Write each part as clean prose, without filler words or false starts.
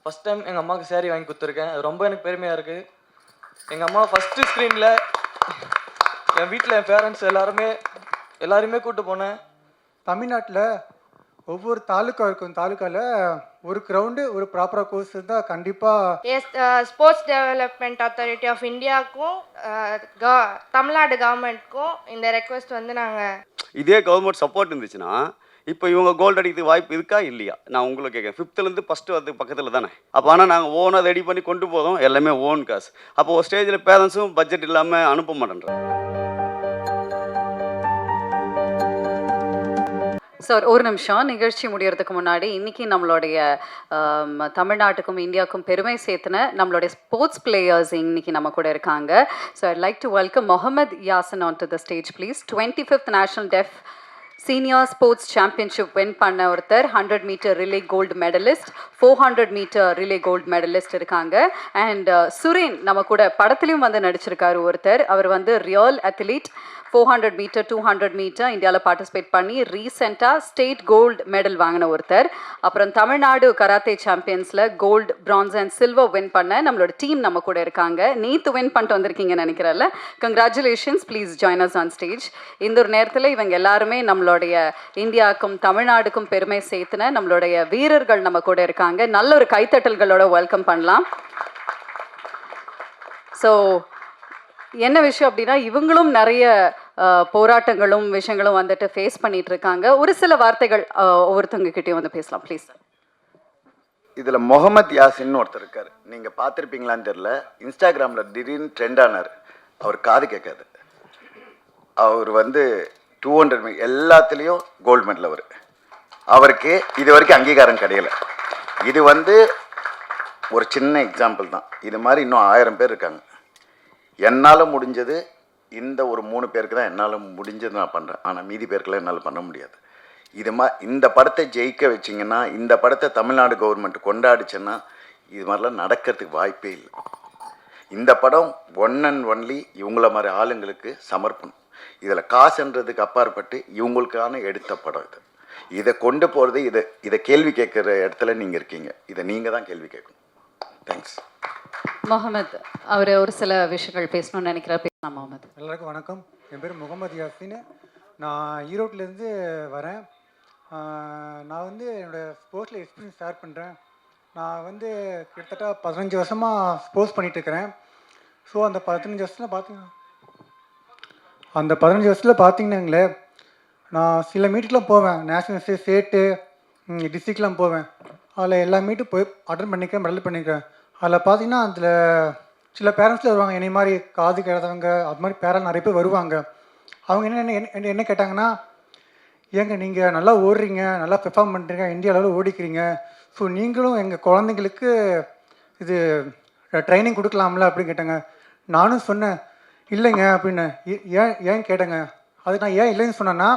First time எங்கள் அம்மாவுக்கு சேரீ வாங்கி கொடுத்துருக்கேன். அது ரொம்ப எனக்கு பெருமையாக இருக்குது. எங்கள் அம்மா ஃபஸ்ட்டு ஸ்க்ரீனில் என் வீட்டில் என் பேரண்ட்ஸ் எல்லாருமே கூப்பிட்டு போனேன். தமிழ்நாட்டில் ஒவ்வொரு தாலுக்கா இருக்கும். தாலுக்காவில் ஒரு கிரவுண்டு ஒரு ப்ராப்பராக கோர்ஸ் இருந்தால் கண்டிப்பாக ஸ்போர்ட்ஸ் டெவலப்மெண்ட் அத்தாரிட்டி ஆஃப் இந்தியாவுக்கும் தமிழ்நாடு கவர்மெண்ட்க்கும் இந்த ரெக்வெஸ்ட் வந்து நாங்கள் இதே கவர்மெண்ட் சப்போர்ட் இருந்துச்சுன்னா இப்போ இவங்க கோல்டு அடிக்கிறதுக்கு வாய்ப்பு இருக்கா இல்லையா? நான் உங்களுக்கு கேட்குறேன். 5th ஃபஸ்ட்டு வந்து பக்கத்தில் தானே. அப்போ ஆனால் நாங்கள் ஓனாக ரெடி பண்ணி கொண்டு போதும், எல்லாமே ஓன் காசு. அப்போ ஒரு ஸ்டேஜில் பேரண்ட்ஸும் பட்ஜெட் இல்லாமல் அனுப்ப மாட்டேன்றாங்க. சார் ஒரு நிமிஷம், நிகழ்ச்சி முடியறதுக்கு முன்னாடி இன்னைக்கு நம்மளுடைய தமிழ்நாட்டுக்கும் இந்தியாவுக்கும் பெருமை சேர்த்துன நம்மளுடைய ஸ்போர்ட்ஸ் பிளேயர்ஸ் இன்னைக்கு நம்ம கூட இருக்காங்க. So I'd like to welcome Mohammed Yasin on to the stage please. 25th national deaf senior sports championship win பண்ண ஒருத்தர், 100 meter relay gold medalist, 400 meter relay gold medalist இருக்காங்க. அண்ட் சுரேன் நம்ம கூட படத்துலையும் வந்து நடிச்சிருக்காரு ஒருத்தர். அவர் வந்து ரியல் அத்லீட், 400 மீட்டர் 200 மீட்டர் இந்தியாவில் பார்ட்டிசிபேட் பண்ணி ரீசெண்டாக ஸ்டேட் கோல்டு மெடல் வாங்கின ஒருத்தர். அப்புறம் தமிழ்நாடு கராத்தே சாம்பியன்ஸில் gold, bronze and silver win பண்ண நம்மளோட டீம் நம்ம கூட இருக்காங்க. நேற்று வின் பண்ணிட்டு வந்திருக்கீங்கன்னு நினைக்கிறேன்ல. Congratulations, please join us on stage. இந்த ஒரு நேரத்தில் இவங்க எல்லாருமே நம்மளுடைய இந்தியாவுக்கும் தமிழ்நாடுக்கும் பெருமை சேர்த்துன நம்மளுடைய வீரர்கள் நம்ம கூட இருக்காங்க. நல்ல ஒரு கைத்தட்டல்களோட வெல்கம் பண்ணலாம். ஸோ என்ன விஷயம் அப்படின்னா, இவங்களும் நிறைய போராட்டங்களும் விஷயங்களும் வந்துட்டு ஃபேஸ் பண்ணிட்டு இருக்காங்க. ஒரு சில வார்த்தைகள் ஒவ்வொருத்தவங்க கிட்டேயும் வந்து பேசலாம் ப்ளீஸ். இதில் முகமது யாசின்னு ஒருத்தர் இருக்கார். நீங்கள் பார்த்துருப்பீங்களான்னு தெரில. இன்ஸ்டாகிராமில் திடீர்னு ட்ரெண்ட் ஆனார். அவர் காது கேட்காது. அவர் வந்து 200 எல்லாத்துலேயும் கோல்டு மெடல். அவருக்கு இது வரைக்கும் அங்கீகாரம் கிடையல. இது வந்து ஒரு சின்ன எக்ஸாம்பிள் தான். இது மாதிரி இன்னும் 1000 பேர் இருக்காங்க. என்னால் முடிஞ்சது இந்த ஒரு 3 பேருக்கு தான் என்னால் முடிஞ்சது நான் பண்ணுறேன். ஆனால் மீதி பேருக்கெல்லாம் என்னால் பண்ண முடியாது. இந்த படத்தை ஜெயிக்க வச்சிங்கன்னா, இந்த படத்தை தமிழ்நாடு கவர்மெண்ட் கொண்டாடிச்சுன்னா இது மாதிரிலாம் நடக்கிறதுக்கு வாய்ப்பே இல்லை. இந்த படம் ஒன் அண்ட் ஒன்லி இவங்கள மாதிரி ஆளுங்களுக்கு சமர்ப்பணம். இதில் காசுன்றதுக்கு அப்பாற்பட்டு இவங்களுக்கான எடுத்த படம் இது. இதை கொண்டு போகிறது இதை கேள்வி கேட்குற இடத்துல நீங்கள் இருக்கீங்க. இதை நீங்கள் தான் கேள்வி கேட்கணும். தேங்க்ஸ். முகமது அவர் ஒரு சில விஷயங்கள் பேசணும்னு நினைக்கிறார். பேசலாம் முகமது. எல்லாருக்கும் வணக்கம். என் பேர் முகமது யாசின். நான் ஈரோட்டிலேருந்து வரேன். நான் வந்து என்னோடய ஸ்போர்ட்ஸில் எக்ஸ்பீரியன்ஸ் ஷேர் பண்ணுறேன். நான் வந்து கிட்டத்தட்ட 15 வருஷமாக ஸ்போர்ட்ஸ் பண்ணிகிட்ருக்கிறேன். ஸோ அந்த 15 வருஷத்தில் பார்த்தீங்கன்னாங்களே, நான் சில மீட்டுக்கெலாம் போவேன். நேஷ்னல் ஸ்டேட்டு டிஸ்ட்ரிக்ட்லாம் போவேன். அதில் எல்லா மீட்டும் போய் அட்டன் பண்ணிக்கிறேன், மெடல் பண்ணிக்கிறேன். அதில் பார்த்தீங்கன்னா அதில் சில பேரண்ட்ஸில் வருவாங்க, என்னை மாதிரி காது கேட்காதவங்க, அது மாதிரி பேரண்ட் நிறைய பேர் வருவாங்க. அவங்க என்ன கேட்டாங்கன்னா, ஏங்க நீங்கள் நல்லா ஓடுறீங்க, நல்லா பெர்ஃபார்ம் பண்ணுறீங்க, இந்தியா அளவில் ஓடிக்கிறீங்க, ஸோ நீங்களும் எங்கள் குழந்தைங்களுக்கு இது ட்ரைனிங் கொடுக்கலாம்ல அப்படின்னு கேட்டாங்க. நானும் சொன்னேன் இல்லைங்க அப்படின்னு. ஏன் கேட்டேங்க. அது நான் ஏன் இல்லைன்னு சொன்னேன்னா,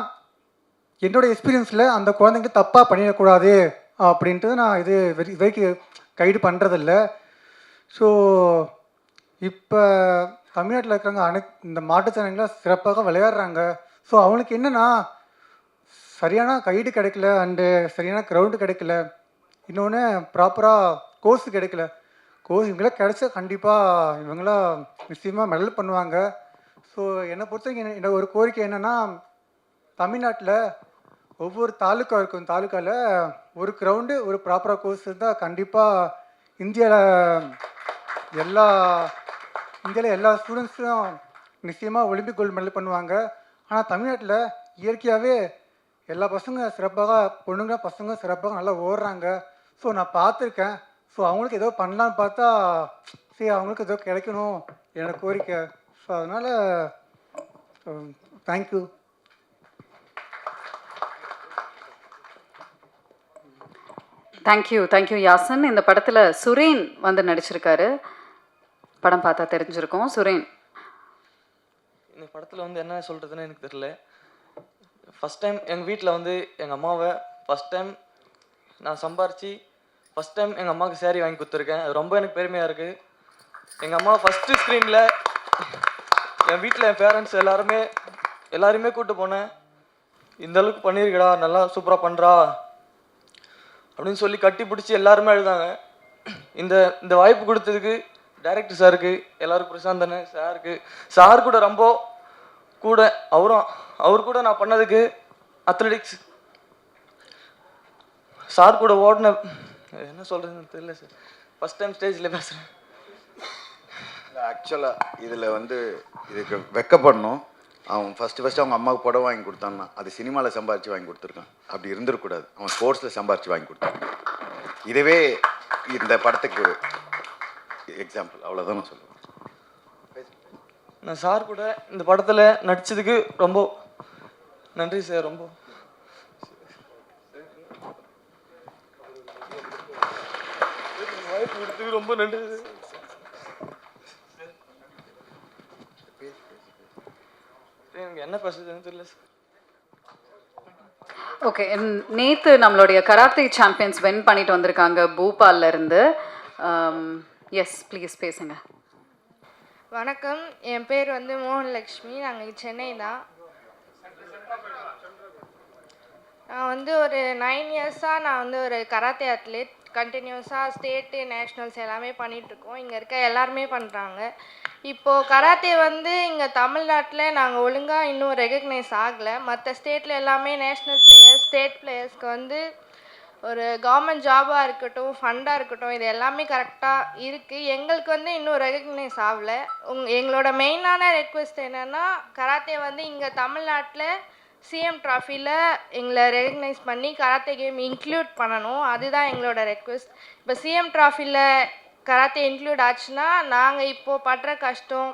என்னோடய எக்ஸ்பீரியன்ஸில் அந்த குழந்தைங்களுக்கு தப்பாக பண்ணிடக்கூடாது அப்படின்ட்டு நான் இது வரைக்கும் கைடு பண்ணுறதில்ல. ஸோ இப்போ தமிழ்நாட்டில் இருக்கிறவங்க இந்த மாற்றுத்திறனாளிகளாக சிறப்பாக விளையாடுறாங்க. ஸோ அவங்களுக்கு என்னென்னா, சரியான கைடு கிடைக்கல, அண்டு சரியான கிரவுண்டு கிடைக்கல, இன்னொன்று ப்ராப்பராக கோர்ஸ் கிடைக்கல. கோர்ஸ் இவங்களாம் கிடைச்சா கண்டிப்பாக இவங்களாம் நிச்சயமாக மெடல் பண்ணுவாங்க. ஸோ என்னை பொறுத்த வரைக்கும் என்னோட ஒரு கோரிக்கை என்னென்னா, தமிழ்நாட்டில் ஒவ்வொரு தாலுக்கா இருக்கும். தாலுக்காவில் ஒரு கிரவுண்டு ஒரு ப்ராப்பராக கோர்ஸ் இருந்தால் கண்டிப்பாக இந்தியாவில் எல்லா ஸ்டூடெண்ட்ஸும் நிச்சயமாக ஒலிம்பிக் கோல்டு மெடல் பண்ணுவாங்க. ஆனால் தமிழ்நாட்டில் இயற்கையாகவே எல்லா பொண்ணுங்க பசங்க சிறப்பாக நல்லா ஓடுறாங்க. ஸோ நான் பார்த்துருக்கேன். ஸோ அவங்களுக்கு ஏதோ பண்ணலான்னு பார்த்தா சரி அவங்களுக்கு ஏதோ கிடைக்கணும் என்னோடய கோரிக்கை. ஸோ அதனால் தேங்க்யூ. Thank you Yat-sen. இந்த படத்தில் சுரேன் வந்து நடிச்சிருக்காரு. படம் பார்த்தா தெரிஞ்சிருக்கும். சுரேன், இந்த படத்தில் வந்து என்ன சொல்கிறதுன்னு எனக்கு தெரியல. ஃபஸ்ட் டைம் எங்கள் வீட்டில் வந்து எங்கள் அம்மாவை ஃபஸ்ட் டைம் நான் சம்பாரித்து ஃபஸ்ட் டைம் எங்கள் அம்மாவுக்கு சேரீ வாங்கி கொடுத்துருக்கேன். அது ரொம்ப எனக்கு பெருமையாக இருக்குது. எங்கள் அம்மா ஃபஸ்ட்டு ஸ்க்ரீனில் என் வீட்டில் என் பேரண்ட்ஸ் எல்லாருமே கூப்பிட்டு போனேன். இந்தளவுக்கு பண்ணியிருக்கடா, நல்லா சூப்பராக பண்ணுறா அப்படின்னு சொல்லி கட்டி பிடிச்சி எல்லாருமே அழுதாங்க. இந்த இந்த வாய்ப்பு கொடுத்ததுக்கு டைரக்டர் சாருக்கு, எல்லாருக்கும் பிரசாந்த் அண்ணன் சாருக்கு, சார் கூட ரொம்ப கூட அவர் கூட நான் பண்ணதுக்கு அத்லெட்டிக்ஸ் சார் கூட ஓடின என்ன சொல்கிறதுன்னு தெரியல சார். ஃபஸ்ட் டைம் ஸ்டேஜில் பேசுகிறேன். ஆக்சுவலாக இதில் வந்து இதுக்கு வெக்கப்படணும். அவன் ஃபஸ்ட்டு அவங்க அம்மாவுக்கு புடவை வாங்கி கொடுத்தான்னா அது சினிமாவில் சம்பாரித்து வாங்கி கொடுத்துருக்கான். அப்படி இருந்துருக்கூடாது. அவன் ஸ்போர்ட்ஸில் சம்பாரித்து வாங்கி கொடுத்தான். இதுவே இந்த படத்துக்கு எக்ஸாம்பிள். அவ்வளோதான் நான் சொல்லுவேன். நான் சார் கூட இந்த படத்தில் நடித்ததுக்கு ரொம்ப நன்றி சார். ரொம்ப வாய்ப்பு கொடுத்ததுக்கு ரொம்ப நன்றி சார். எனக்கு என்ன பேசுறதுன்னு தெரியல சார். ஓகே, நேத்து நம்மளுடைய கராத்தே சாம்பியன்ஸ் வின் பண்ணிட்டு வந்திருக்காங்க பூபால்ல இருந்து. எஸ் ப்ளீஸ் பேசுங்க. வணக்கம், என் பேர் வந்து மோகன்லக்ஷ்மி. நாங்கள் சென்னை தான். நான் வந்து ஒரு 9 இயர்ஸாக நான் வந்து ஒரு கராத்தே அத்லெட். கண்டினியூஸாக ஸ்டேட்டு நேஷ்னல்ஸ் எல்லாமே பண்ணிகிட்ருக்கோம். இங்கே இருக்க எல்லாருமே பண்ணுறாங்க. இப்போது கராத்தே வந்து இங்கே தமிழ்நாட்டில் நாங்கள் ஒழுங்காக இன்னும் ரெகக்னைஸ் ஆகலை. மற்ற ஸ்டேட்டில் எல்லாமே நேஷ்னல் பிளேயர்ஸ், ஸ்டேட் பிளேயர்ஸ்க்கு வந்து ஒரு கவர்மெண்ட் ஜாபாக இருக்கட்டும், ஃபண்டாக இருக்கட்டும், இது எல்லாமே கரெக்டாக இருக்குது. எங்களுக்கு வந்து இன்னும் ரெகக்னைஸ் ஆகலை. எங்களோட மெயினான ரெக்வெஸ்ட் என்னென்னா, கராத்தே வந்து இங்கே தமிழ்நாட்டில் சிஎம் ட்ராஃபியில் எங்களை ரெகக்னைஸ் பண்ணி கராத்தே கேம் இன்க்ளூட் பண்ணணும். அதுதான் எங்களோட ரெக்வெஸ்ட். இப்போ சிஎம் ட்ராஃபியில் கராத்தே இன்க்ளூட் ஆச்சுன்னா நாங்கள் இப்போது படுற கஷ்டம்,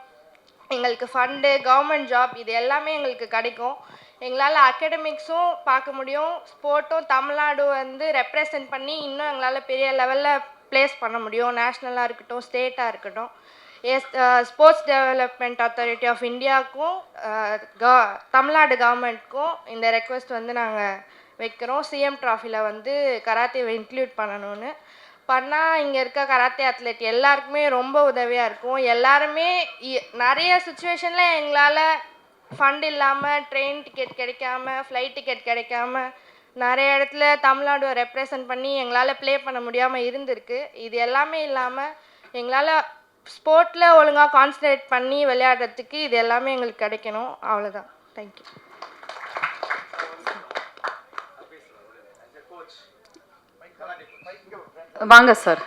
எங்களுக்கு ஃபண்டு, கவர்மெண்ட் ஜாப் இது எல்லாமே எங்களுக்கு கிடைக்கும். எங்களால் அகாடமிக்ஸும் பார்க்க முடியும், ஸ்போர்ட்டும் தமிழ்நாடு வந்து ரெப்ரசன்ட் பண்ணி இன்னும் எங்களால் பெரிய லெவலில் ப்ளேஸ் பண்ண முடியும். நேஷ்னலாக இருக்கட்டும், ஸ்டேட்டாக இருக்கட்டும். ஸ்போர்ட்ஸ் டெவலப்மெண்ட் அத்தாரிட்டி ஆஃப் இந்தியாவுக்கும் தமிழ்நாடு கவர்மெண்ட்க்கும் இந்த ரெக்வெஸ்ட் வந்து நாங்கள் வைக்கிறோம். சிஎம் ட்ராஃபியில் வந்து கராத்தேவை இன்க்ளூட் பண்ணணும்னு பண்ணால் இங்கே இருக்க கராத்தே அத்லெட் எல்லாருக்குமே ரொம்ப உதவியாக இருக்கும். எல்லாருமே நிறைய சுச்சுவேஷனில் எங்களால் ஃபண்ட் இல்லாமல், ட்ரெயின் டிக்கெட் கிடைக்காம, ஃப்ளைட் டிக்கெட் கிடைக்காம, நிறைய இடத்துல தமிழ்நாடு ரெப்ரசன்ட் பண்ணி எங்களால் ப்ளே பண்ண முடியாமல் இருந்திருக்கு. இது எல்லாமே இல்லாமல் எங்களால் ஸ்போர்ட்டில் ஒழுங்காக கான்சன்ட்ரேட் பண்ணி விளையாடுறதுக்கு இது எல்லாமே எங்களுக்கு கிடைக்கணும். அவ்வளோதான். தேங்க்யூ. வாங்க சார்.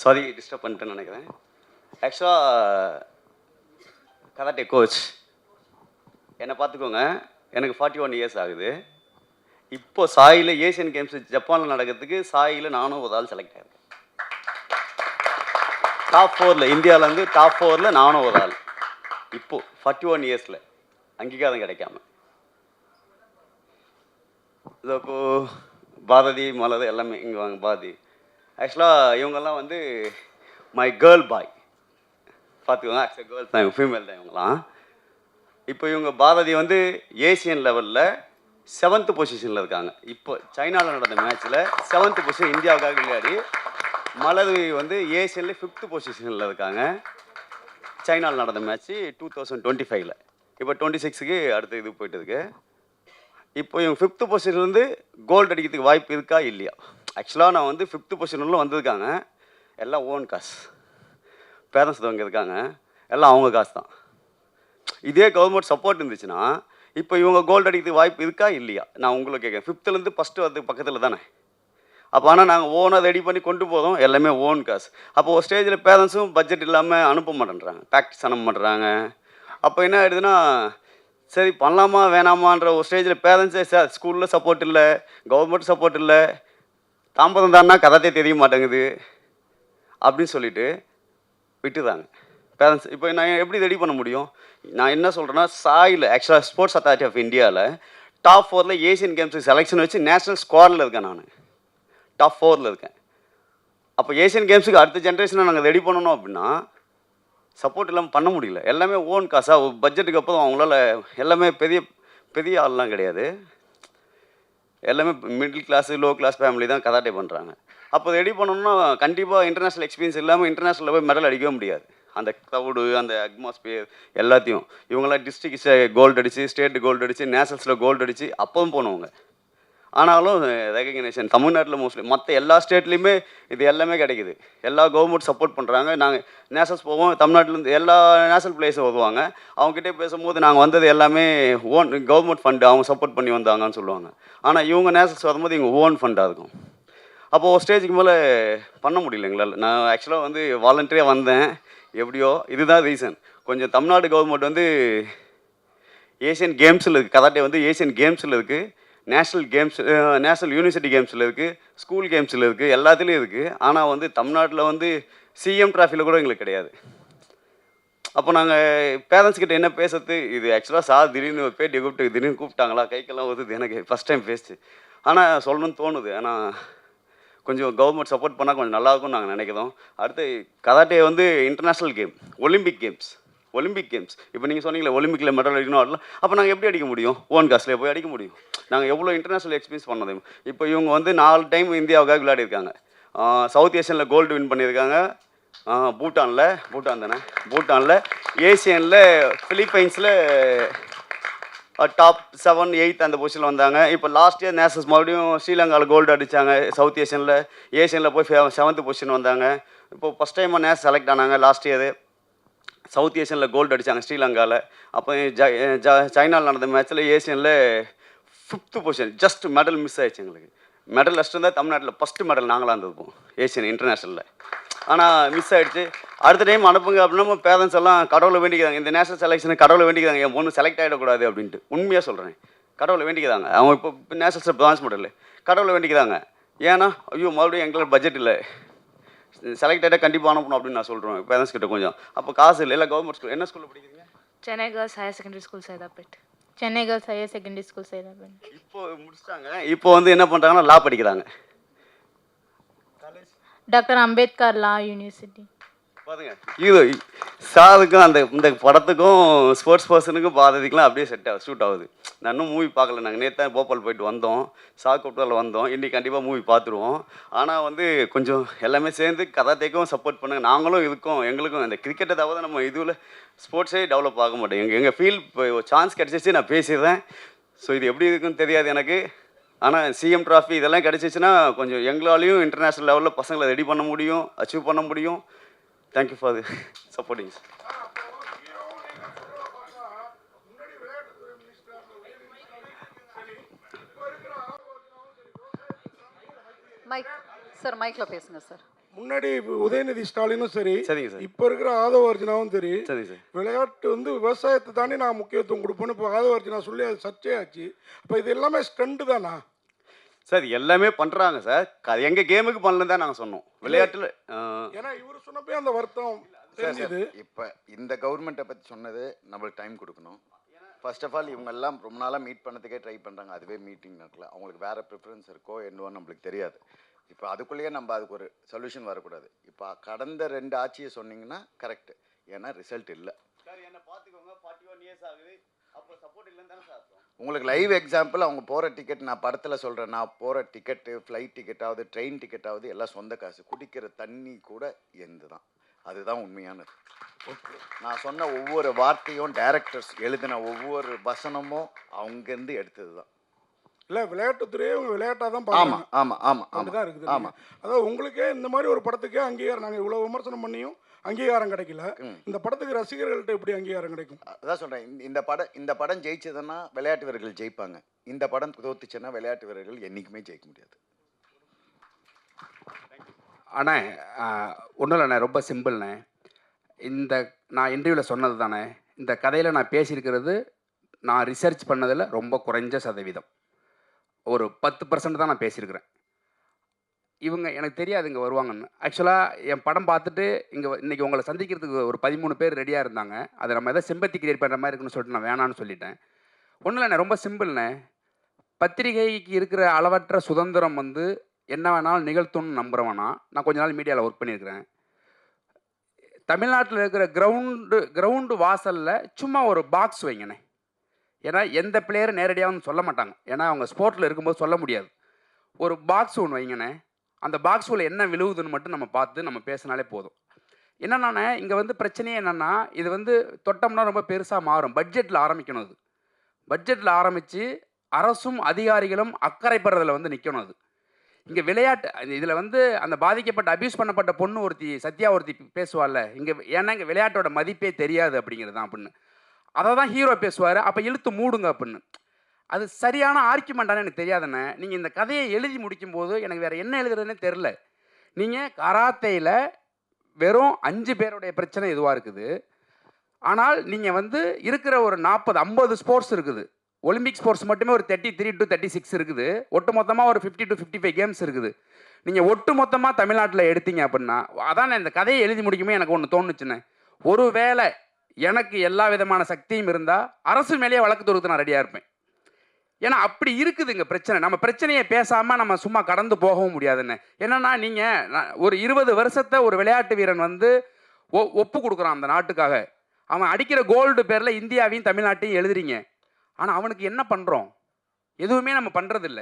சாரி டிஸ்டர்ப் பண்ணிட்டேன்னு நினைக்கிறேன். ஆக்சுவலாக கராட்டே கோச் என்னை பார்த்துக்கோங்க, எனக்கு 41 இயர்ஸ் ஆகுது. இப்போ சாயில் ஏசியன் கேம்ஸ் ஜப்பானில் நடக்கிறதுக்கு சாயில் நானும் ஒரு ஆள் செலக்ட் ஆகிருக்கேன். டாப் 4ல் இந்தியாவிலேருந்து டாப் 4ல் நானும் ஒரு ஆள். இப்போது 41 இயர்ஸில் அங்கீகாரம் கிடைக்காம இது இப்போது பாரதி, மலர் எல்லாமே இங்கே வாங்க. பாரதி ஆக்சுவலாக இவங்கெல்லாம் வந்து மை கேர்ள் பாய் பார்த்துக்கோங்க. ஆக்சுவலாக கேர்ள் தான், ஃபீமேல் தான் இவங்களாம். இப்போ இவங்க பாரதி வந்து ஏசியன் லெவலில் 7th பொசிஷனில் இருக்காங்க. இப்போ சைனாவில் நடந்த மேட்ச்சில் 7th பொசிஷன் இந்தியாவுக்காக விளையாடி, மலர்வி வந்து ஏசியனில் 5th பொசிஷனில் இருக்காங்க. சைனாவில் நடந்த மேட்ச்சு 2025ல். இப்போ 26க்கு அடுத்த இது போயிட்டு இருக்கு. இப்போ இவங்க 5th பொசிஷன்லேருந்து கோல்டு அடிக்கிறதுக்கு வாய்ப்பு இருக்கா இல்லையா? ஆக்சுவலாக நான் வந்து 5th பொசிஷனில் வந்திருக்காங்க. எல்லாம் ஓன் காசு, பேரண்ட்ஸ் தான் இங்கே இருக்காங்க, எல்லாம் அவங்க காசு தான். இதே கவர்மெண்ட் சப்போர்ட் இருந்துச்சுன்னா இப்போ இவங்க கோல்டு அடிக்கிறதுக்கு வாய்ப்பு இருக்கா இல்லையா? நான் உங்களுக்கு கேட்குறேன். 5th ஃபஸ்ட்டு வந்து பக்கத்தில் தானே. அப்போ ஆனால் நாங்கள் ஓனாக ரெடி பண்ணி கொண்டு போதும், எல்லாமே ஓன் காசு. அப்போ ஒரு ஸ்டேஜில் பேரண்ட்ஸும் பட்ஜெட் இல்லாமல் அனுப்ப மாட்டேன்றாங்க, ப்ராக்டிஸ் அனுப்ப மாட்டேறாங்க. அப்போ என்ன ஆகிடுதுன்னா, சரி பண்ணலாமா வேணாமான்ற ஒரு ஸ்டேஜில் பேரண்ட்ஸே சார் ஸ்கூலில் சப்போர்ட் இல்லை, கவர்மெண்ட் சப்போர்ட் இல்லை, தாம்பரம் தான்னா கராத்தே தெரிய மாட்டேங்குது அப்படின்னு சொல்லிட்டு விட்டுதாங்க பேரண்ட்ஸ். இப்போ நான் எப்படி ரெடி பண்ண முடியும்? நான் என்ன சொல்கிறேன்னா, சாயில் ஆக்சுவலாக ஸ்போர்ட்ஸ் அத்தாரிட்டி ஆஃப் இந்தியாவில் டாப் 4ல் ஏசியன் கேம்ஸுக்கு செலெக்ஷன் வச்சு நேஷ்னல் ஸ்குவாடில் இருக்கேன். நான் டாப் 4ல் இருக்கேன். அப்போ ஏசியன் கேம்ஸுக்கு அடுத்த ஜென்ரேஷனை நாங்கள் ரெடி பண்ணணும் அப்படின்னா சப்போர்ட் இல்லாமல் பண்ண முடியல. எல்லாமே ஓன் காசாக பட்ஜெட்டுக்கு அப்புறம் அவங்களால எல்லாமே பெரிய பெரிய ஆள்லாம் கிடையாது, எல்லாமே middle class low class family தான் கராட்டே பண்ணுறாங்க. அப்போ ரெடி பண்ணணும்னா கண்டிப்பாக இன்டர்நேஷ்னல் எக்ஸ்பீரியன்ஸ் இல்லாமல் இன்டர்நேஷ்னலில் போய் மெடல் அடிக்கவே முடியாது. அந்த க்ரௌடு, அந்த அட்மாஸ்பியர் எல்லாத்தையும். இவங்களாம் டிஸ்ட்ரிக்ட் கோல்டு அடிச்சு, ஸ்டேட் கோல்டு அடிச்சு, நேஷனல்ஸில் கோல்டு அடிச்சு அப்பவும் போனவங்க. ஆனாலும் ரெகக்னேஷன் தமிழ்நாட்டில் மோஸ்ட்லி மற்ற எல்லா ஸ்டேட்லேயுமே இது எல்லாமே கிடைக்குது. எல்லா கவர்மெண்ட் சப்போர்ட் பண்ணுறாங்க. நாங்கள் நேஷனல்ஸ் போவோம், தமிழ்நாட்டிலேருந்து எல்லா நேஷனல் பிளேயர்ஸும் வருவாங்க. அவங்ககிட்டே பேசும்போது நாங்கள் வந்தது எல்லாமே ஓன் கவர்மெண்ட் ஃபண்டு, அவங்க சப்போர்ட் பண்ணி வந்தாங்கன்னு சொல்லுவாங்க. ஆனால் இவங்க நேஷனல்ஸ் வரும்போது இவங்க ஓன் ஃபண்டாக இருக்கும். அப்போது ஒரு ஸ்டேஜுக்கு மேலே பண்ண முடியல எங்களால். நான் ஆக்சுவலாக வந்து வாலண்டரியாக வந்தேன். எப்படியோ இதுதான் ரீசன். கொஞ்சம் தமிழ்நாடு கவர்மெண்ட் வந்து ஏஷியன் கேம்ஸில் இருக்குது, கராட்டே வந்து ஏஷியன் கேம்ஸில் இருக்குது, நேஷ்னல் கேம்ஸ், நேஷ்னல் யூனிவர்சிட்டி கேம்ஸில் இருக்குது, ஸ்கூல் கேம்ஸில் இருக்குது, எல்லாத்துலேயும் இருக்குது. ஆனால் வந்து தமிழ்நாட்டில் வந்து சிஎம் ட்ராஃபியில் கூட எங்களுக்கு கிடையாது. அப்போ நாங்கள் பேரண்ட்ஸ் கிட்ட என்ன பேசுறது, இது ஆக்சுவலாக சார் திடீர்னு பேட்டியை கூப்பிட்டு திடீர்னு கூப்பிட்டாங்களா, கைக்கெல்லாம் வருது எனக்கு ஃபஸ்ட் டைம் பேசிச்சு. ஆனால் சொல்லணும்னு தோணுது. ஆனால் கொஞ்சம் கவர்மெண்ட் சப்போர்ட் பண்ணால் கொஞ்சம் நல்லாயிருக்கும்னு நாங்கள் நினைக்கிறோம். அடுத்து கராட்டே வந்து இன்டர்நேஷ்னல் கேம், ஒலிம்பிக் கேம்ஸ். இப்போ நீங்கள் சொன்னீங்களே ஒலிம்பிக்கில் மெடல் அடிக்கணும் வரலாம். அப்போ நாங்கள் எப்படி அடிக்க முடியும்? ஓன் காஸ்ட்லேயே போய் அடிக்க முடியும். நாங்கள் எவ்வளோ இன்டர்நேஷ்னல் எக்ஸ்பீரியன்ஸ் பண்ணது. இப்போ இவங்க வந்து 4 டைம் இந்தியாவுக்காக விளையாடிருக்காங்க. சவுத் ஏஷியனில் கோல்டு வின் பண்ணியிருக்காங்க. பூட்டானில் ஏசியனில் ஃபிலிப்பைன்ஸில் டாப் 7, 8 அந்த பொசிஷனில் வந்தாங்க. இப்போ லாஸ்ட் இயர் நேஷனல்ஸ் மறுபடியும் ஸ்ரீலங்காவில் கோல்டு அடித்தாங்க. சவுத் ஏஷியனில் போய் 7th பொசிஷன் வந்தாங்க. இப்போ ஃபஸ்ட் டைமாக நேஷனல் செலக்ட் ஆனாங்க லாஸ்ட் இயர். சவுத் ஏஷியனில் கோல்டு அடித்தாங்க ஸ்ரீலங்காவில். அப்போ சைனாவில் நடந்த மேட்ச்சில் ஏஷியனில் 5th position. Just medal miss ஆயிடுச்சு எங்களுக்கு. மெடல் ஃபஸ்ட்டு இருந்தால் தமிழ்நாட்டில் ஃபஸ்ட்டு மெடல் நாங்களாக இருந்திருப்போம் ஏஷியன் இன்டர்நேஷ்னலில். ஆனால் மிஸ் ஆகிடுச்சு. அடுத்த டைம் அனுப்புங்க அப்படின்னா நம்ம பேரண்ட்ஸ் எல்லாம் கடவுளை வேண்டிக்கிறாங்க. இந்த நேஷனல் செலெக்ஷனுக்கு கடவுளை வேண்டிக்கிறாங்க, என் பொண்ணு செலக்ட் ஆகிடக்கூடாது அப்படின்ட்டு. உண்மையாக சொல்கிறேன், கடவுளை வேண்டிக்கிறாங்க. அவங்க இப்போ நேஷனல் பிரான்ஸ் மெடல் கடவுளை வேண்டிக்கிறாங்க. ஏன்னா ஐயோ மறுபடியும் எங்களுக்கு பட்ஜெட் இல்லை, செலக்ட் ஆகிட்டா கண்டிப்பாக அனுப்பணும் அப்படின்னு நான் சொல்கிறேன் பேரண்ட்ஸ் கிட்ட. கொஞ்சம் அப்போ காசு இல்லை. இல்லை கவர்மெண்ட் ஸ்கூல். என்ன ஸ்கூலில் படிக்கிறீங்க? Chennai girls higher secondary school Saidapet. Chennai girls higher secondary school Saidapet. இப்போ முடிச்சிட்டாங்க. இப்போ வந்து என்ன பண்ணுறாங்கன்னா லா படிக்கிறாங்க. டாக்டர் அம்பேத்கர் லா யூனிவர்சிட்டி. பாருங்க, இது சாருக்கும் அந்த இந்த படத்துக்கும் ஸ்போர்ட்ஸ் பர்சனுக்கும் பாரதிக்கெலாம் அப்படியே சூட் ஆகுது. நான் இன்னும் மூவி பார்க்கல. நாங்கள் நேற்று தான் போபால் போயிட்டு வந்தோம், சாக்கோட்டாவில் வந்தோம். இன்றைக்கி கண்டிப்பாக மூவி பார்த்துருவோம். ஆனால் வந்து கொஞ்சம் எல்லாமே சேர்ந்து கராத்தேக்கும் சப்போர்ட் பண்ணுங்க. நாங்களும் இருக்கோம், எங்களுக்கும் இந்த கிரிக்கெட்டை தவிர நம்ம இதுவில் ஸ்போர்ட்ஸே டெவலப் ஆக மாட்டோம். எங்கள் ஃபீல் இப்போ சான்ஸ் கிடச்சிச்சு, நான் பேசிடுறேன். ஸோ இது எப்படி இருக்குன்னு தெரியாது எனக்கு. ஆனால் சிஎம் ட்ராஃபி இதெல்லாம் கிடச்சிச்சின்னா கொஞ்சம் எங்களாலையும் இன்டர்நேஷ்னல் லெவலில் பசங்களை ரெடி பண்ண முடியும், அச்சீவ் பண்ண முடியும். Thank you for supporting. Mike sir, மைக்கில் பேசுங்க சார். முன்னாடி உதயநிதி ஸ்டாலினும் சரி, சரிங்க சார். இப்போ இருக்கிற ஆதவ அர்ஜுனாவும் சரி, சரிங்க சார். விளையாட்டு வந்து விவசாயத்தை தாண்டி நான் முக்கியத்துவம் கொடுப்பேன்னு இப்போ ஆதவ அர்ஜுனா சொல்லி அது சர்ச்சையாச்சு. அப்போ இது எல்லாமே ஸ்டண்டு தானா சார்? எல்லாமே பண்ணுறாங்க சார். எங்கள் கேமுக்கு பண்ணலன்னு தான் நாங்கள் சொன்னோம். விளையாட்டில் ஏன்னா இவர் சொன்னப்பே அந்த வருத்தம் தெரிஞ்சுது. இப்போ இந்த கவர்மெண்ட்டை பற்றி சொன்னது நம்மளுக்கு டைம் கொடுக்கணும். ஃபர்ஸ்ட் ஆஃப் ஆல் இவங்கெல்லாம் ரொம்ப நாளாக மீட் பண்ணதுக்கே ட்ரை பண்ணுறாங்க, அதுவே மீட்டிங் நடக்கல. அவங்களுக்கு வேறு ப்ரிஃபரன்ஸ் இருக்கோ என்னவோ நம்மளுக்கு தெரியாது. இப்போ அதுக்குள்ளேயே நம்ம அதுக்கு ஒரு சொல்யூஷன் வரக்கூடாது. இப்போ கடந்த 2 ஆட்சியை சொன்னீங்கன்னா கரெக்டு, ஏன்னா ரிசல்ட் இல்லை. சார் என்ன பார்த்துக்கோங்க, 41 years ஆகுது. அப்போ சப்போர்ட் இல்லைன்னு தானே சார் அர்த்தம்? உங்களுக்கு லைவ் எக்ஸாம்பிள், அவங்க போகிற டிக்கெட், நான் படத்தில் சொல்கிறேன், நான் போகிற டிக்கெட்டு, ஃப்ளைட் டிக்கெட்டாவது ட்ரெயின் டிக்கெட்டாவது எல்லாம் சொந்த காசு. குடிக்கிற தண்ணி கூட எந்து தான். அதுதான் உண்மையானது. நான் சொன்ன ஒவ்வொரு வார்த்தையும் டைரக்டர்ஸ் எழுதின ஒவ்வொரு வசனமும் அவங்கேருந்து எடுத்தது தான். இல்லை விளையாட்டுத்துறையே அவங்க விளையாட்டாக தான் ஆமாம் பார்ப்பாங்க. ஆமாம் ஆமாம் அப்படிதான் ஆமாம் இருக்குது. ஆமாம். அதாவது உங்களுக்கே இந்த மாதிரி ஒரு படத்துக்கே அங்கீகாரம், நாங்கள் இவ்வளோ விமர்சனம் பண்ணியும் அங்கீகாரம் கிடைக்கல. இந்த படத்துக்கு ரசிகர்கள்ட்ட எப்படி அங்கீகாரம் கிடைக்கும்? அதான் சொல்கிறேன், இந்த படம் ஜெயிச்சதுன்னா விளையாட்டு வீரர்கள் ஜெயிப்பாங்க. இந்த படம் தோத்துச்சுன்னா விளையாட்டு வீரர்கள் என்றைக்குமே ஜெயிக்க முடியாது. அண்ணே ஒன்றும் இல்லைண்ணே, ரொம்ப சிம்பிள்ண்ணே. நான் இன்டர்வியூவில் சொன்னது தானே, இந்த கதையில் நான் பேசியிருக்கிறது நான் ரிசர்ச் பண்ணதில் ரொம்ப குறைஞ்ச சதவீதம், ஒரு 10% தான் நான் பேசியிருக்கிறேன். இவங்க எனக்கு தெரியாது இங்கே வருவாங்கன்னு. ஆக்சுவலாக என் படம் பார்த்துட்டு இன்றைக்கி உங்களை சந்திக்கிறதுக்கு ஒரு 13 பேர் ரெடியாக இருந்தாங்க. அதை நம்ம எதாவது சிம்பத்தி கிரியேட் பண்ணுற மாதிரி இருக்குன்னு சொல்லிட்டு நான் வேணான்னு சொல்லிட்டேன். ஒன்றும் இல்லைண்ணே, ரொம்ப சிம்பிள்ண்ணே. பத்திரிகைக்கு இருக்கிற அளவற்ற சுதந்திரம் என்ன வேணாலும் நிகழ்த்தும்னு நம்புகிறவனா. நான் கொஞ்ச நாள் மீடியாவில் ஒர்க் பண்ணியிருக்கிறேன். தமிழ்நாட்டில் இருக்கிற கிரவுண்டு வாசலில் சும்மா ஒரு பாக்ஸ் வைங்கண்ணே. ஏன்னா எந்த பிளேயரும் நேரடியாக சொல்ல மாட்டாங்க, ஏன்னா அவங்க ஸ்போர்ட்டில் இருக்கும்போது சொல்ல முடியாது. ஒரு பாக்ஸ் ஒன்று வைங்கண்ணே. அந்த பாக்ஸ் உள்ள என்ன விழுவுதுன்னு மட்டும் நம்ம பார்த்து நம்ம பேசினாலே போதும். என்னென்னா இங்கே வந்து பிரச்சனையே என்னென்னா, இது வந்து தொட்டோம்னா ரொம்ப பெருசாக மாறும். பட்ஜெட்டில் ஆரம்பிக்கணும் அது. பட்ஜெட்டில் ஆரம்பித்து அரசும் அதிகாரிகளும் அக்கறைப்படுறதுல வந்து நிற்கணும் அது. இங்கே விளையாட்டு இதில் வந்து அந்த பாதிக்கப்பட்ட அபியூஸ் பண்ணப்பட்ட பொண்ணு ஒருத்தி சத்யா ஒருத்தி பேசுவாள்ல, ஏன்னா இங்கே விளையாட்டோட மதிப்பே தெரியாது அப்படிங்கிறது தான் அப்படின்னு. அதை தான் ஹீரோ பேசுவார். அப்போ இழுத்து மூடுங்க அப்படின்னு. அது சரியான ஆர்கியூமெண்ட்டானு எனக்கு தெரியாதுண்ணே. நீங்கள் இந்த கதையை எழுதி முடிக்கும்போது எனக்கு வேறு என்ன எழுதுறதுன்னே தெரில. நீங்கள் கராத்தேயில் வெறும் 5 பேருடைய பிரச்சனை இதுவாக இருக்குது. ஆனால் நீங்கள் வந்து இருக்கிற ஒரு 40-50 ஸ்போர்ட்ஸ் இருக்குது. ஒலிம்பிக் ஸ்போர்ட்ஸ் மட்டுமே ஒரு 33 to 36 இருக்குது. ஒட்டு மொத்தமாக ஒரு 50 to 55 கேம்ஸ் இருக்குது. நீங்கள் ஒட்டு மொத்தமாக தமிழ்நாட்டில் எடுத்தீங்க அப்படின்னா, அதான் இந்த கதையை எழுதி முடிக்குமே எனக்கு ஒன்று தோணுச்சுண்ணே. ஒரு வேளை எனக்கு எல்லா விதமான சக்தியும் இருந்தால் அரசு மேலேயே வழக்கு தொடுத்து நான் ரெடியாக இருப்பேன். ஏன்னா அப்படி இருக்குதுங்க பிரச்சனை. நம்ம பிரச்சனையை பேசாமல் நம்ம சும்மா கடந்து போகவும் முடியாதுன்னு. என்னென்னா நீங்கள் ஒரு 20 வருஷத்தை ஒரு விளையாட்டு வீரன் வந்து ஒப்பு கொடுக்குறான் அந்த நாட்டுக்காக. அவன் அடிக்கிற கோல்டு பேரில் இந்தியாவையும் தமிழ்நாட்டையும் எழுதுறீங்க. ஆனால் அவனுக்கு என்ன பண்ணுறோம்? எதுவுமே நம்ம பண்ணுறதில்ல.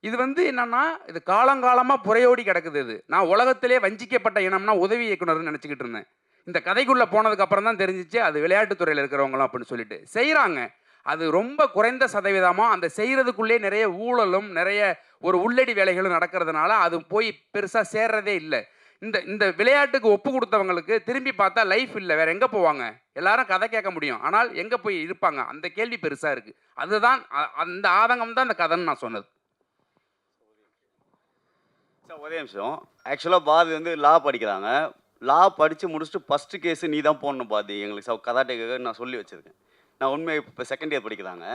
இது வந்து என்னென்னா இது காலங்காலமாக புறையோடி கிடக்குது. இது நான் உலகத்திலே வஞ்சிக்கப்பட்ட இனம்னா உதவி இயக்குனர்னு நினச்சிக்கிட்டு இருந்தேன். இந்த கதைக்குள்ளே போனதுக்கப்புறம் தான் தெரிஞ்சிச்சு அது விளையாட்டுத்துறையில் இருக்கிறவங்களாம் அப்படின்னு சொல்லிட்டு செய்கிறாங்க. அது ரொம்ப குறைந்த சதவீதமாக அந்த செய்கிறதுக்குள்ளே நிறைய ஊழலும் நிறைய ஒரு உள்ளடி வேலைகளும் நடக்கிறதுனால அது போய் பெருசாக சேர்றதே இல்லை. இந்த விளையாட்டுக்கு ஒப்பு கொடுத்தவங்களுக்கு திரும்பி பார்த்தா லைஃப் இல்லை, வேறு எங்கே போவாங்க? எல்லாரும் கதை கேட்க முடியும், ஆனால் எங்கே போய் இருப்பாங்க? அந்த கேள்வி பெருசாக இருக்குது. அதுதான் அந்த ஆதங்கம் தான் அந்த கதைன்னு நான் சொன்னது. சார் ஒரே நிமிஷம். ஆக்சுவலாக பாரதி வந்து லா படிக்கிறாங்க. லா படித்து முடிச்சுட்டு ஃபஸ்ட்டு கேஸு நீ தான் போடணும் பாரதி, எங்களுக்கு கராட்டேக்கு நான் சொல்லி வச்சுருக்கேன். நான் உண்மையை இப்போ செகண்ட் இயர் படிக்கிறாங்க.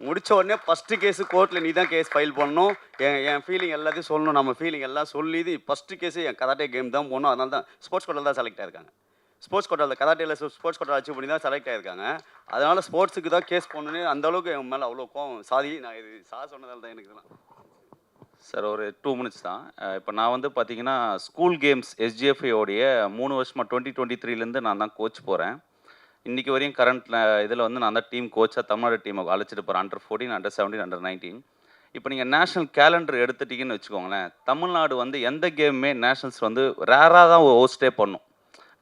முடித்த உடனே ஃபஸ்ட்டு கேஸு கோர்ட்டில் நீ தான் கேஸ் ஃபைல் பண்ணணும், என் ஃபீலிங் எல்லாத்தையும் சொல்லணும், நம்ம ஃபீலிங் எல்லாம் சொல்லி இது ஃபஸ்ட்டு கேஸு என் கராட்டே கேம் தான் போகணும். அதனால தான் ஸ்போர்ட்ஸ் கோட்டாவில் தான் செலக்ட் ஆகிருக்காங்க. ஸ்போர்ட்ஸ் கோட்டாவில் கராட்டேயில் ஸ்போர்ட்ஸ் கோட்டா அச்சீவ் பண்ணி தான் செலக்ட் ஆகிருக்காங்க. அதனால் ஸ்போர்ட்ஸுக்கு தான் கேஸ் போடணுன்னு அந்தளவுக்கு என் மேலே அவ்வளோ கோவம். நான் இது சொன்னதால் தான் எனக்கு இதெல்லாம். சார் ஒரு 2 மினிட்ஸ் தான். இப்போ நான் வந்து பார்த்தீங்கன்னா ஸ்கூல் கேம்ஸ் SGFIயோடைய 3 வருஷமாக 2023லேருந்து நான் தான் கோச் போகிறேன். இன்றைக்கி வரையும் கரண்ட்டில் இதில் வந்து நான் தான் டீம் கோச்சாக தமிழ்நாடு டீமை அழைச்சிட்டு போகிறேன். Under 14, Under 17, Under 19. இப்போ நீங்கள் நேஷ்னல் கேலண்டர் எடுத்துட்டிங்கன்னு வச்சுக்கோங்களேன், தமிழ்நாடு வந்து எந்த கேமுமே நேஷ்னல்ஸ் வந்து ரேராக தான் ஹோஸ்டே பண்ணோம்.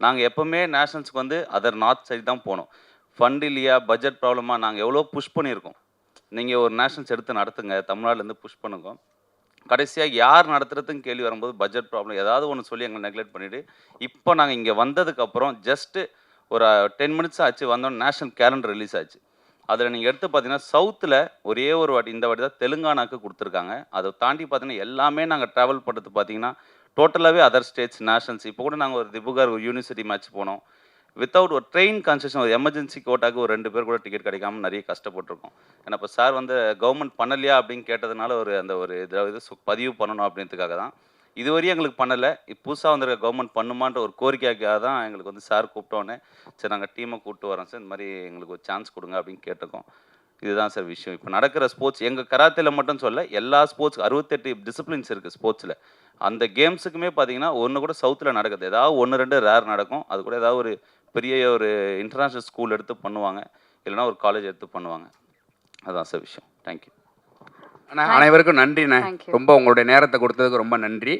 நாங்கள் எப்போவுமே நேஷ்னல்ஸ்க்கு வந்து அதர் நார்த் சைடு தான் போனோம். ஃபண்ட் இல்லையா, பட்ஜெட் ப்ராப்ளமாக நாங்கள் எவ்வளோ புஷ் பண்ணியிருக்கோம். நீங்கள் ஒரு நேஷ்னல்ஸ் எடுத்து நடத்துங்க, தமிழ்நாடுலேருந்து புஷ் பண்ணுங்க. கடைசியாக யார் நடத்துறதுன்னு கேள்வி வரும்போது பட்ஜெட் ப்ராப்ளம் ஏதாவது ஒன்று சொல்லி எங்களை நெக்லெக்ட் பண்ணிவிட்டு இப்போ நாங்கள் இங்கே வந்ததுக்கப்புறம் ஜஸ்ட்டு ஒரு 10 மினிட்ஸ் ஆச்சு, வந்தோம் நேஷ்னல் கேலண்டர் ரிலீஸ் ஆச்சு. அதில் நீங்கள் எடுத்து பார்த்தீங்கன்னா சவுத்தில் ஒரே ஒரு வாட்டி இந்த வாட்டி தான் தெலுங்கானாக்கு கொடுத்துருக்காங்க. அதை தாண்டி பார்த்தீங்கன்னா எல்லாமே நாங்கள் ட்ராவல் பண்ணுறது பார்த்தீங்கன்னா டோட்டலாகவே அதர் ஸ்டேட்ஸ் நேஷனல்ஸ். இப்போ கூட நாங்கள் ஒரு திபுகர் ஒரு யூனிவர்சிட்டி மேட்ச் போனோம். வித்தவுட் ஒரு ட்ரெயின் கன்செஷன், ஒரு எமர்ஜென்சி கோட்டாக்கு ஒரு 2 பேர் கூட டிக்கெட் கிடைக்காம நிறைய கஷ்டப்பட்டுருக்கோம். ஏன்னா இப்போ சார் வந்து கவர்மெண்ட் பண்ணலையா அப்படின்னு கேட்டதுனால ஒரு இது பதிவு பண்ணணும் அப்படின்றதுக்காக தான். இதுவரையும் எங்களுக்கு பண்ணலை. புதுசாக வந்திருக்க கவர்மெண்ட் பண்ணுமான்ற ஒரு கோரிக்கைக்காக தான் எங்களுக்கு வந்து சார் கூப்பிட்டோன்னே சரி நாங்கள் டீமை கூப்பிட்டு வரோம் சார், இந்த மாதிரி எங்களுக்கு ஒரு சான்ஸ் கொடுங்க அப்படின்னு கேட்டிருக்கோம். இதுதான் சார் விஷயம். இப்போ நடக்கிற ஸ்போர்ட்ஸ் எங்கள் கராத்தேல மட்டும் சொல்ல, எல்லா ஸ்போர்ட்ஸ் 68 டிசிப்ளின்ஸ் இருக்குது ஸ்போர்ட்ஸில். அந்த கேம்ஸுக்குமே பார்த்தீங்கன்னா ஒன்று கூட சவுத்தில் நடக்குது, ஏதாவது 1-2 ரேர் நடக்கும். அது கூட ஏதாவது ஒரு பெரிய ஒரு இன்டர்நேஷ்னல் ஸ்கூல் எடுத்து பண்ணுவாங்க, இல்லைனா ஒரு காலேஜ் எடுத்து பண்ணுவாங்க. அதுதான் சார் விஷயம். தேங்க்யூ அண்ணா. அனைவருக்கும் நன்றிண்ணே. ரொம்ப உங்களுடைய நேரத்தை கொடுத்ததுக்கு ரொம்ப நன்றி.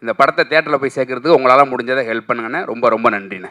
இந்த படத்தை தேட்டரில் போய் சேர்க்கறதுக்கு உங்களால் முடிஞ்சதை ஹெல்ப் பண்ணுங்கண்ணே. ரொம்ப ரொம்ப நன்றிண்ணே.